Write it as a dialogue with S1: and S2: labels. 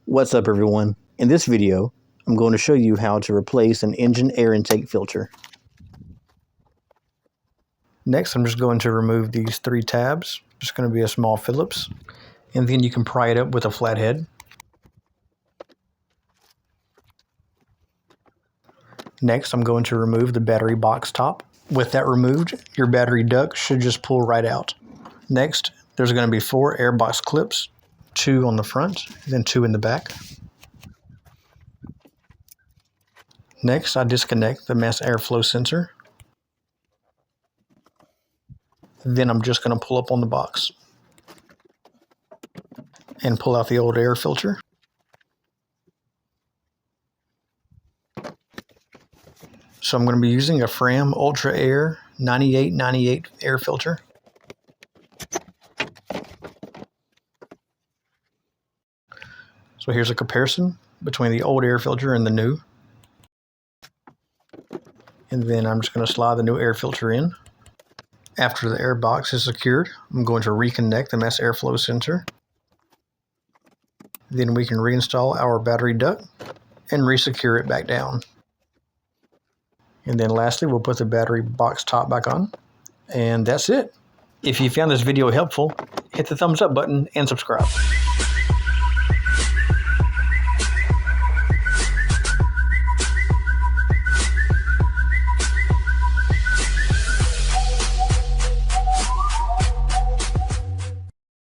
S1: What's up everyone? In this video, I'm going to show you how to replace an engine air intake filter. Next, I'm just going to remove these 3 tabs. Just going to be a small Phillips. And then you can pry it up with a flathead. Next, I'm going to remove the battery box top. With that removed, your battery duct should just pull right out. Next, there's going to be 4 air box clips, 2 on the front, then 2 in the back. Next, I disconnect the mass airflow sensor. Then I'm just going to pull up on the box and pull out the old air filter. So I'm going to be using a Fram Ultra Air 9898 air filter. So here's a comparison between the old air filter and the new. And then I'm just going to slide the new air filter in. After the air box is secured, I'm going to reconnect the mass airflow sensor. Then we can reinstall our battery duct and resecure it back down. And then lastly, we'll put the battery box top back on. And that's it. If you found this video helpful, hit the thumbs up button and subscribe.